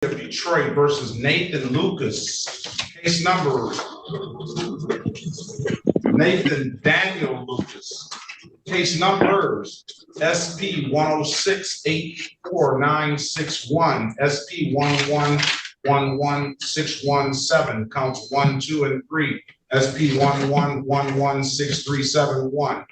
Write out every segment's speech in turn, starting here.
of Detroit versus Nathan Lucas. Case number Nathan Daniel Lucas. Case numbers SP 106-84961, SP 1111617, counts 1, 2, and 3, SP 11116371,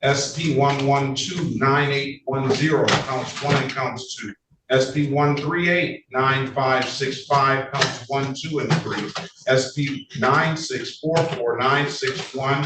SP 1129810, counts 1 and counts 2. SP 1389565, counts 1, 2, and 3. SP 9644961,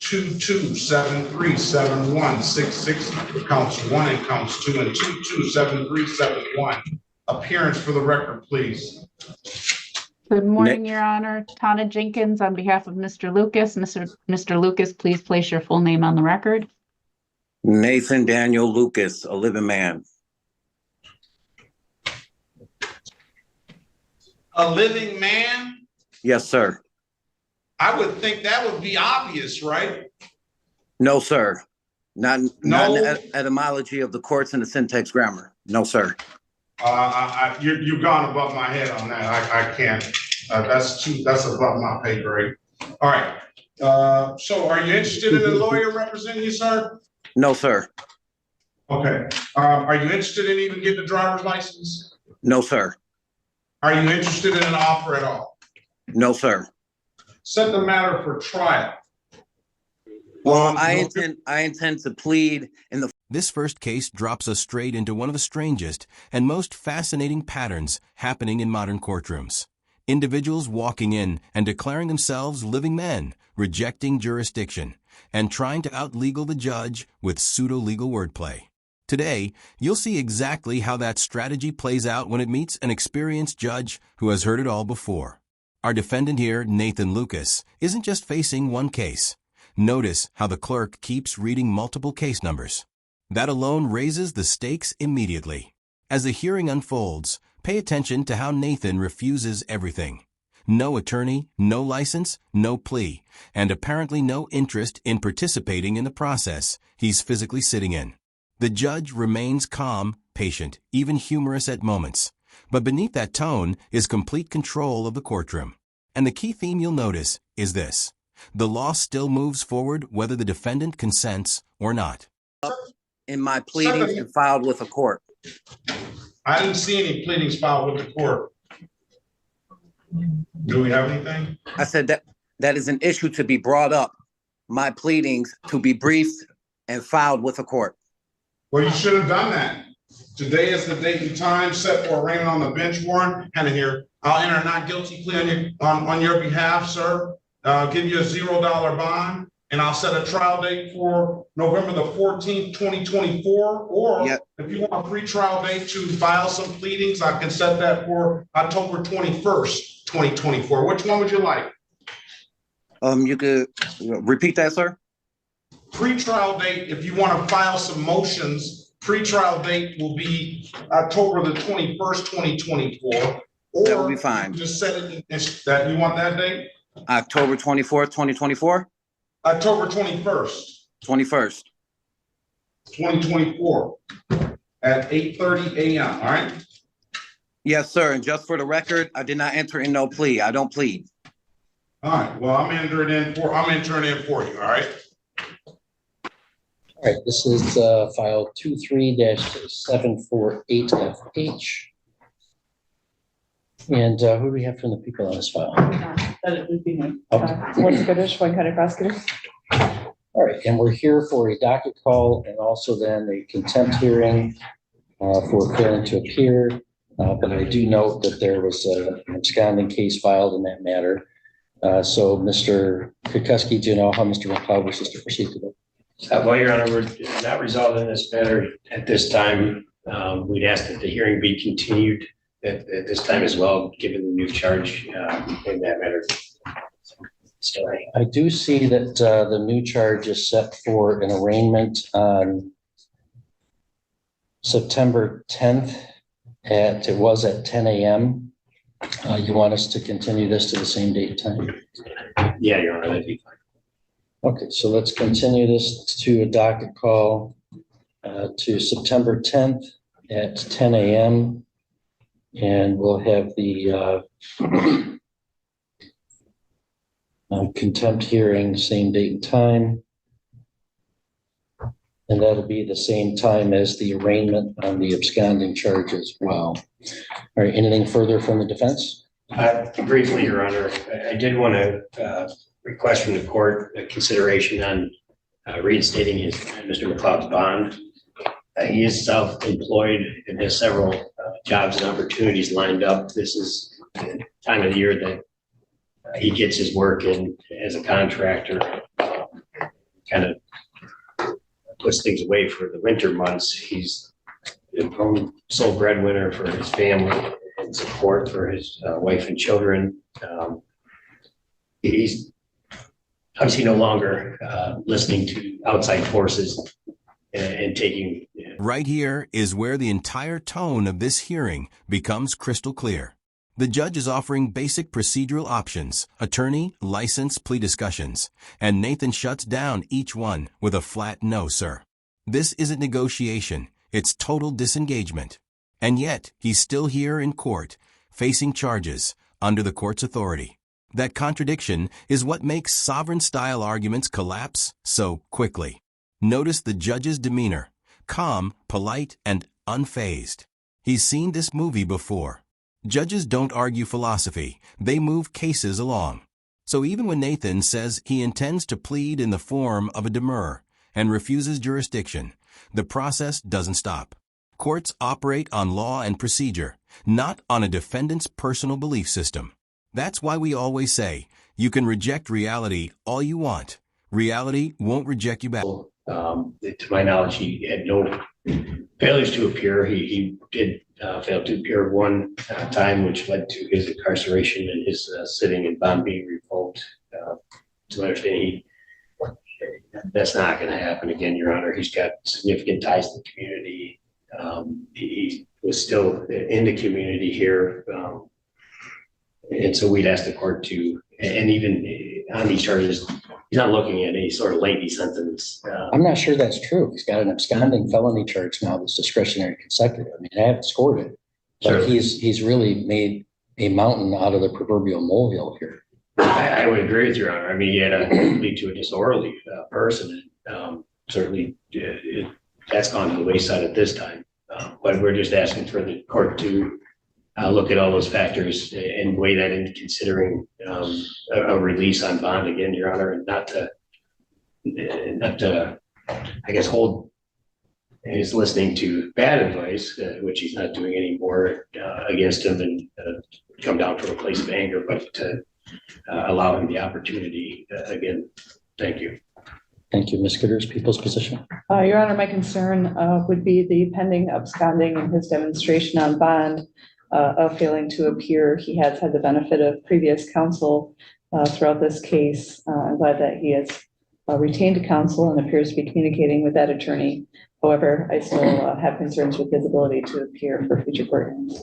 22737166, counts 1 and counts 2, and 227371. Appearance for the record, please. Good morning, Your Honor. Tana Jenkins on behalf of Mr. Lucas. Mr. Lucas, please place your full name on the record. Nathan Daniel Lucas, a living man. A living man? Yes, sir. I would think that would be obvious, right? No, sir. Not in No. the etymology of the courts and the syntax grammar. No, sir. You've gone above my head on that. I can't. That's above my pay grade. All right. So are you interested in a lawyer representing you, sir? No, sir. Okay. Are you interested in even getting a driver's license? No, sir. Are you interested in an offer at all? No, sir. Set the matter for trial. Well, I intend to plead in the... This first case drops us straight into one of the strangest and most fascinating patterns happening in modern courtrooms. Individuals walking in and declaring themselves living men, rejecting jurisdiction, and trying to outlegal the judge with pseudo-legal wordplay. Today, you'll see exactly how that strategy plays out when it meets an experienced judge who has heard it all before. Our defendant here, Nathan Lucas, isn't just facing one case. Notice how the clerk keeps reading multiple case numbers. That alone raises the stakes immediately. As the hearing unfolds, pay attention to how Nathan refuses everything. No attorney, no license, no plea, and apparently no interest in participating in the process he's physically sitting in. The judge remains calm, patient, even humorous at moments. But beneath that tone is complete control of the courtroom. And the key theme you'll notice is this. The law still moves forward whether the defendant consents or not. In my pleadings and filed with a court. I didn't see any pleadings filed with the court. Do we have anything? I said that is an issue to be brought up. My pleadings to be briefed and filed with a court. Well, you should have done that. Today is the date and time set for arraignment on the bench warrant. Hannah here. I'll enter a not guilty plea on your behalf, sir. I'll give you a $0 bond, and I'll set a trial date for November the 14th, 2024. Or if you want a pre-trial date to file some pleadings, I can set that for October 21st, 2024. Which one would you like? You could repeat that, sir? Pre-trial date, if you want to file some motions, pre-trial date will be October the 21st, 2024. Or that will be fine. Just set it that you want that date? October 24th, 2024? October 21st. 21st. 2024 at 8:30 a.m. All right? Yes, sir. And just for the record, I did not enter in no plea. I don't plead. All right. Well, I'm entering in for you. All right. All right, this is file 23-748FH. And who do we have from the people on this file? That would be me. One county prosecutor. All right, and we're here for a docket call and also then a contempt hearing for failing to appear. But I do note that there was an absconding case filed in that matter. So Mr. Kukuski, do you know how Mr. McLeod wishes to proceed today? Well, Your Honor, we're not resolving this matter at this time. We'd ask that the hearing be continued at this time as well, given the new charge in that matter. I do see that the new charge is set for an arraignment on September 10th. It was at 10 a.m. You want us to continue this to the same date and time? Yeah, Your Honor, that'd be fine. Okay, so let's continue this to a docket call to September 10th at 10 a.m. And we'll have the contempt hearing, same date and time. And that'll be the same time as the arraignment on the absconding charge as well. All right, anything further from the defense? Briefly, Your Honor, I did want to request from the court a consideration on reinstating Mr. McLeod's bond. He is self-employed and has several jobs and opportunities lined up. This is the time of the year that he gets his work in as a contractor, kind of puts things away for the winter months. He's the sole breadwinner for his family and support for his wife and children. He's obviously no longer listening to outside forces and taking. Right here is where the entire tone of this hearing becomes crystal clear. The judge is offering basic procedural options, attorney, license, plea discussions, and Nathan shuts down each one with a flat no, sir. This isn't negotiation, it's total disengagement. And yet, he's still here in court, facing charges, under the court's authority. That contradiction is what makes sovereign-style arguments collapse so quickly. Notice the judge's demeanor, calm, polite, and unfazed. He's seen this movie before. Judges don't argue philosophy, they move cases along. So even when Nathan says he intends to plead in the form of a demur and refuses jurisdiction, the process doesn't stop. Courts operate on law and procedure, not on a defendant's personal belief system. That's why we always say, you can reject reality all you want. Reality won't reject you back. To my knowledge, he had no failures to appear. He did fail to appear one time, which led to his incarceration and his sitting and bond being revoked. To my understanding, that's not going to happen again, Your Honor. He's got significant ties to the community. He was still in the community here. And so we'd ask the court to, and even on these charges, he's not looking at any sort of lengthy sentence. I'm not sure that's true. He's got an absconding felony charge now that's discretionary consecutive. I mean, I haven't scored it, but Sure. he's really made a mountain out of the proverbial molehill here. I would agree with Your Honor. I mean, he had to lead to a disorderly person. Certainly, that's gone to the wayside at this time. But we're just asking for the court to look at all those factors and weigh that into considering a release on bond again, Your Honor, and not to, I guess, hold. He's listening to bad advice, which he's not doing anymore against him, and come down from a place of anger, but to allow him the opportunity again. Thank you. Thank you, Ms. Gitters. People's position. Your Honor, my concern would be the pending absconding and his demonstration on bond of failing to appear. He has had the benefit of previous counsel throughout this case. I'm glad that he has retained counsel and appears to be communicating with that attorney. However, I still have concerns with his ability to appear for future court hearings.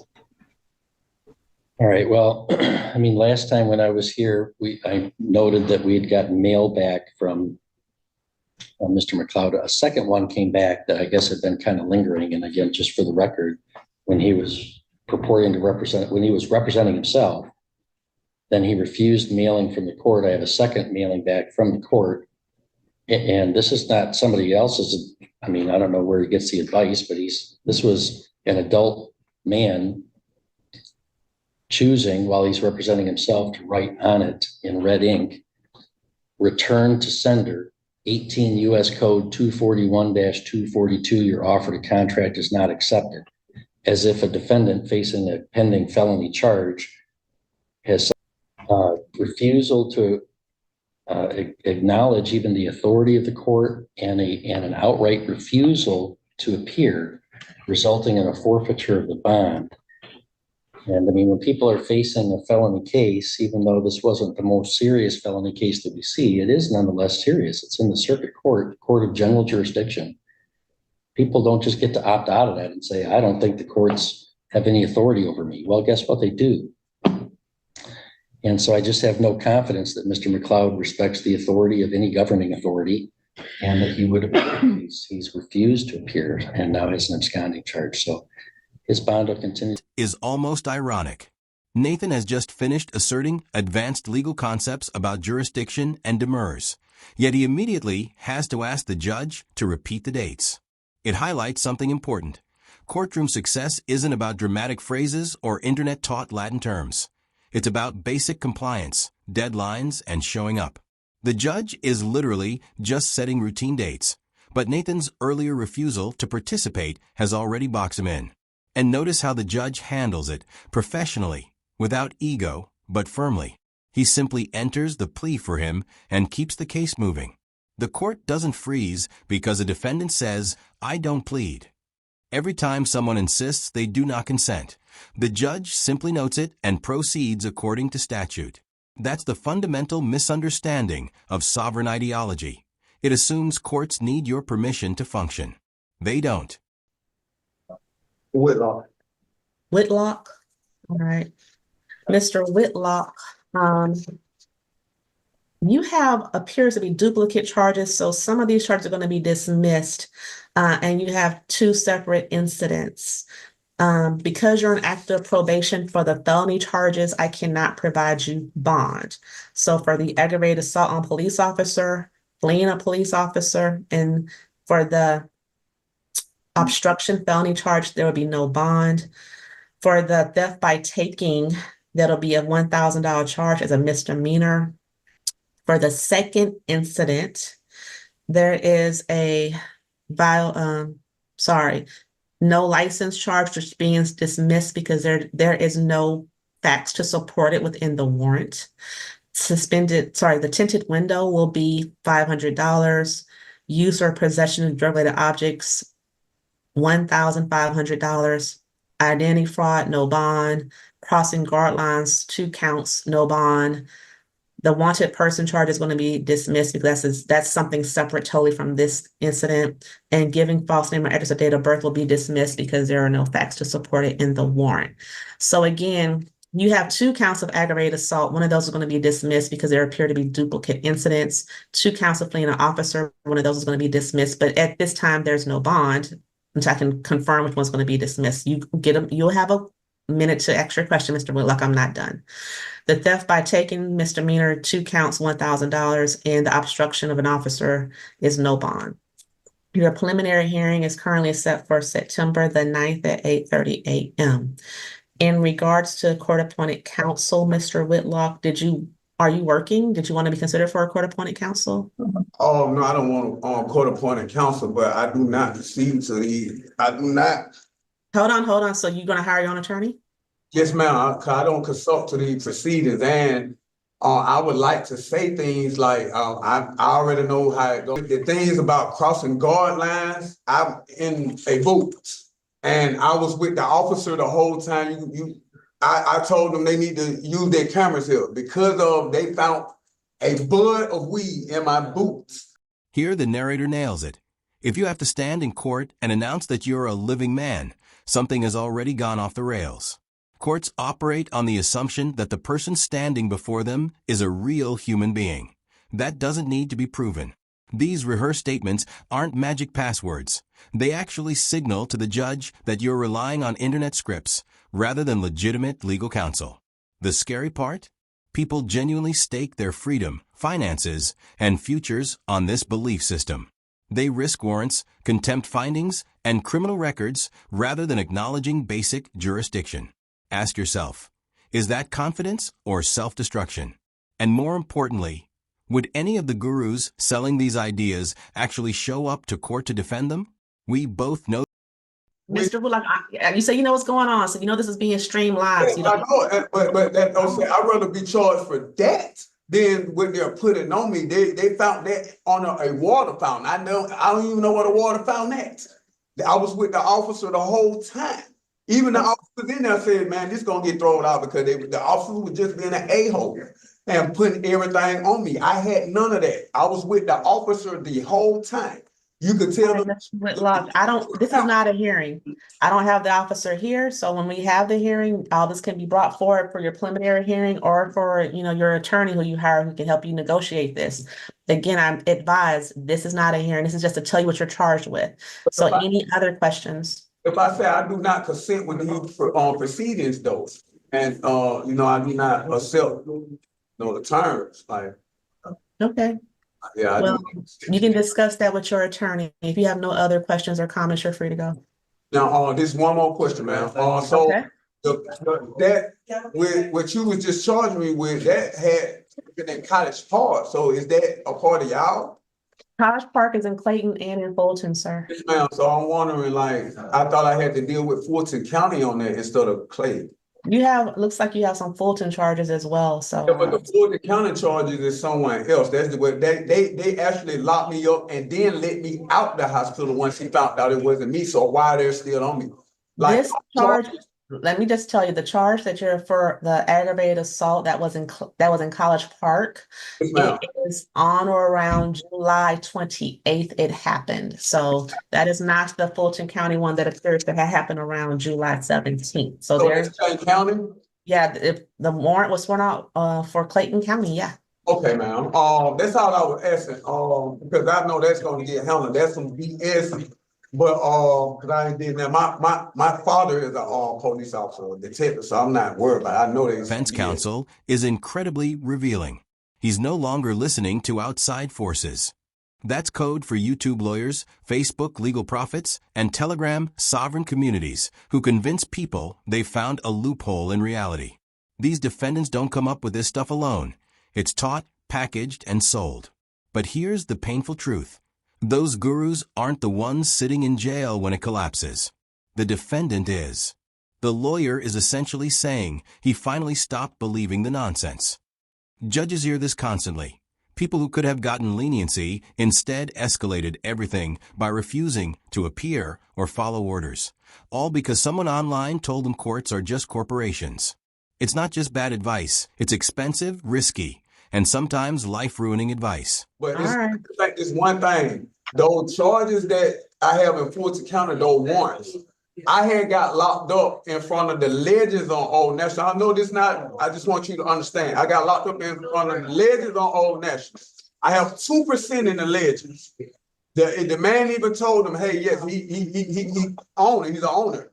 All right. Well, I mean, last time when I was here, I noted that we had gotten mail back from Mr. McLeod. A second one came back that I guess had been kind of lingering. And again, just for the record, when he was purporting to represent, when he was representing himself, then he refused mailing from the court. I have a second mailing back from the court. And this is not somebody else's. I mean, I don't know where he gets the advice, but this was an adult man choosing, while he's representing himself, to write on it in red ink, return to sender 18 U.S. Code 241-242, your offer to contract is not accepted, as if a defendant facing a pending felony charge has refusal to acknowledge even the authority of the court and an outright refusal to appear, resulting in a forfeiture of the bond. And I mean, when people are facing a felony case, even though this wasn't the most serious felony case that we see, it is nonetheless serious. It's in the circuit court, court of general jurisdiction. People don't just get to opt out of that and say, I don't think the courts have any authority over me. Well, guess what? They do. And so I just have no confidence that Mr. McLeod respects the authority of any governing authority, and that he would appear. He's refused to appear and now has an absconding charge. So His bond will continue. Is almost ironic. Nathan has just finished asserting advanced legal concepts about jurisdiction and demurs, yet he immediately has to ask the judge to repeat the dates. It highlights something important. Courtroom success isn't about dramatic phrases or internet-taught Latin terms. It's about basic compliance, deadlines, and showing up. The judge is literally just setting routine dates, but Nathan's earlier refusal to participate has already boxed him in. And notice how the judge handles it, professionally, without ego, but firmly. He simply enters the plea for him and keeps the case moving. The court doesn't freeze because a defendant says, "I don't plead." Every time someone insists they do not consent, the judge simply notes it and proceeds according to statute. That's the fundamental misunderstanding of sovereign ideology. It assumes courts need your permission to function. They don't. Whitlock. Whitlock. All right. Mr. Whitlock, you have appears to be duplicate charges. So some of these charges are going to be dismissed, and you have two separate incidents. Because you're on active probation for the felony charges, I cannot provide you bond. So for the aggravated assault on police officer, fleeing a police officer, and for the obstruction felony charge, there will be no bond. For the theft by taking, that'll be a $1,000 charge as a misdemeanor. For the second incident, there is a no license charge, which is being dismissed because there is no facts to support it within the warrant. The tinted window will be $500. Use or possession of drug-related objects, $1,500. Identity fraud, no bond. Crossing guard lines, 2 counts, no bond. The wanted person charge is going to be dismissed because that's something separate totally from this incident. And giving false name or address or date of birth will be dismissed because there are no facts to support it in the warrant. So again, you have 2 counts of aggravated assault. One of those is going to be dismissed because there appear to be duplicate incidents. 2 counts of fleeing an officer. One of those is going to be dismissed. But at this time, there's no bond, which I can confirm which one's going to be dismissed. You'll have a minute to ask your question, Mr. Whitlock. I'm not done. The theft by taking, misdemeanor, 2 counts, $1,000, and the obstruction of an officer is no bond. Your preliminary hearing is currently set for September the 9th at 8:30 a.m. In regards to court-appointed counsel, Mr. Whitlock, are you working? Did you want to be considered for a court-appointed counsel? Oh, no, I don't want court-appointed counsel, but I do not accede to I do not. Hold on. So you're going to hire your own attorney? Yes, ma'am, I don't consult to the proceedings, and I would like to say things like, I already know how it goes. The things about crossing guard lines, I'm in a boat, and I was with the officer the whole time. I told them they need to use their cameras here because they found a bud of weed in my boots. Here the narrator nails it. If you have to stand in court and announce that you're a living man, something has already gone off the rails. Courts operate on the assumption that the person standing before them is a real human being. That doesn't need to be proven. These rehearsed statements aren't magic passwords. They actually signal to the judge that you're relying on internet scripts rather than legitimate legal counsel. The scary part? People genuinely stake their freedom, finances, and futures on this belief system. They risk warrants, contempt findings, and criminal records rather than acknowledging basic jurisdiction. Ask yourself, is that confidence or self-destruction? And more importantly, would any of the gurus selling these ideas actually show up to court to defend them? We both know. Mr. Whitlock, you say you know what's going on, so you know this is being streamed live. So I know, but that don't say I'd rather be charged for that than what they're putting on me. They found that on a water fountain. I don't even know what a water fountain is. I was with the officer the whole time. Even the officers in there said, man, this is going to get thrown out because the officers were just being an a-hole and putting everything on me. I had none of that. I was with the officer the whole time. You could tell them. Mr. Whitlock, this is not a hearing. I don't have the officer here. So when we have the hearing, all this can be brought forward for your preliminary hearing or for, your attorney who you hire who can help you negotiate this. Again, I'm advised this is not a hearing. This is just to tell you what you're charged with. So any other questions? if I say I do not consent with you for proceedings though, and you know, I do not accept the terms, like, Okay, yeah, I well, do. you can discuss that with your attorney. If you have no other questions or comments, you're free to go. Now, this one more question, man. So Okay. that with what you was just charging me with, that had been in College Park. So is that a part of y'all? College Park is in Clayton and in Fulton, sir. Yes, ma'am. So I'm wondering, like, I thought I had to deal with Fulton County on that instead of Clay. You have, looks like you have some Fulton charges as well, so. Yeah, but the Fulton County charges is someone else. That's the way they actually locked me up and then let me out the hospital once he found out it wasn't me. So why they're still on me? Like This charge, let me just tell you, the charge that you're for the aggravated assault that was in College Park, it is on or around July 28th, it happened. So that is not the Fulton County one that appears to have happened around July 17th. So there's Clayton County? Yeah, the warrant was sworn out for Clayton County, yeah. Okay, ma'am. That's all I was asking. Because I know that's gonna get handled. That's some BS. But because I ain't did that. My father is a police officer, a detective, so I'm not worried about it. I know they Defense counsel is incredibly revealing. He's no longer listening to outside forces. That's code for YouTube lawyers, Facebook legal prophets, and Telegram sovereign communities who convince people they've found a loophole in reality. These defendants don't come up with this stuff alone. It's taught, packaged, and sold. But here's the painful truth. Those gurus aren't the ones sitting in jail when it collapses. The defendant is. The lawyer is essentially saying he finally stopped believing the nonsense. Judges hear this constantly. People who could have gotten leniency instead escalated everything by refusing to appear or follow orders, all because someone online told them courts are just corporations. It's not just bad advice. It's expensive, risky, and sometimes life-ruining advice. But it's like this one thing. Those charges that I have in Fulton County, those warrants, I had got locked up in front of the ledges on Old National. I know this not, I just want you to understand. I got locked up in front of the ledges on Old National. I have 2% in the ledges. The man even told them, hey, yes, he owned it, he's the owner.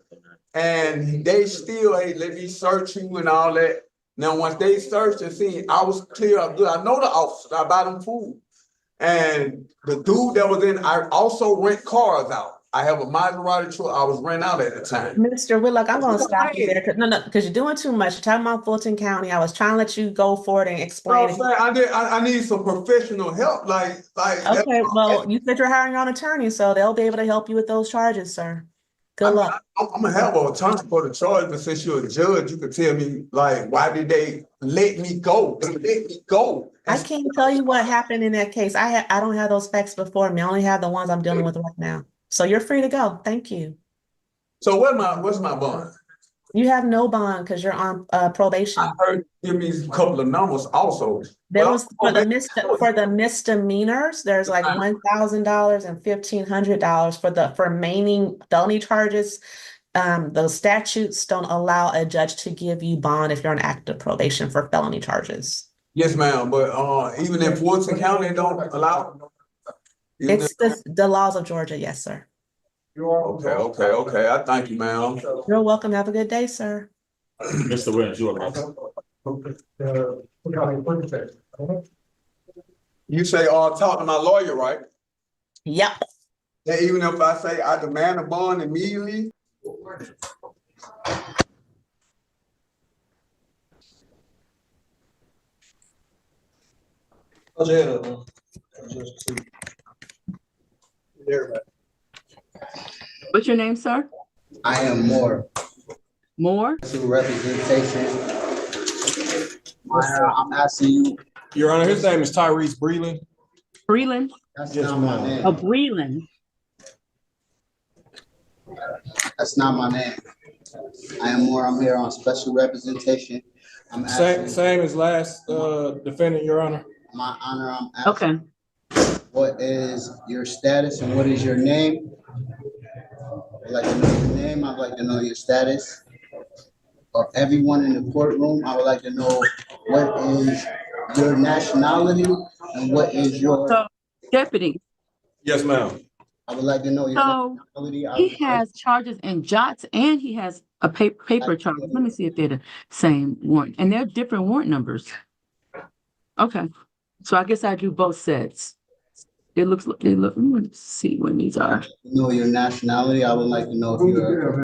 And they still, hey, let me search you and all that. Now, once they searched and seen I was clear, I'm good. I know the officers, I buy them food. And the dude that was in, I also rent cars out. I have a Maserati truck. I was renting out at the time. Mr. Whitlock, I'm going to stop you there. Because you're doing too much. You're talking about Fulton County. I was trying to let you go forward and explain. I need some professional help. Like. Okay, well, you said you're hiring your own attorney, so they'll be able to help you with those charges, sir. Good luck. I'm gonna have an attorney for the charge, but since you're a judge, you could tell me, like, why did they let me go? They let me go. I can't tell you what happened in that case. I don't have those facts before me. I only have the ones I'm dealing with right now. So you're free to go. Thank you. So what's my bond? You have no bond because you're on probation. I heard you give me a couple of numbers also. There was for the misdemeanors, there's like $1,000 and $1,500 for the remaining felony charges. Those statutes don't allow a judge to give you bond if you're on active probation for felony charges. Yes, ma'am. But even in Fulton County, they don't allow. It's the laws of Georgia, yes, sir. Okay. I thank you, ma'am. You're welcome. Have a good day, sir. Mr. Williams, you are. You say, talk to my lawyer, right? Yep. And even if I say I demand a bond immediately. What's your name, sir? I am Moore. Moore? To representation. I'm asking you. Your Honor, his name is Tyrese Breland. Breland? That's not my name. Oh, Breland. That's not my name. I am Moore. I'm here on special representation. I'm asking. Same as last defendant, Your Honor. My honor, I'm asking. Okay. What is your status and what is your name? I'd like to know your name. I'd like to know your status. Of everyone in the courtroom, I would like to know what is your nationality and what is your... So, deputy. Yes, ma'am. I would like to know your So nationality. I he would like- has charges in Jots and he has a paper charge. Let me see if they're the same warrant, and they're different warrant numbers. Okay, so I guess I do both sets. Let me see when these are. know your nationality. I would like to know if you're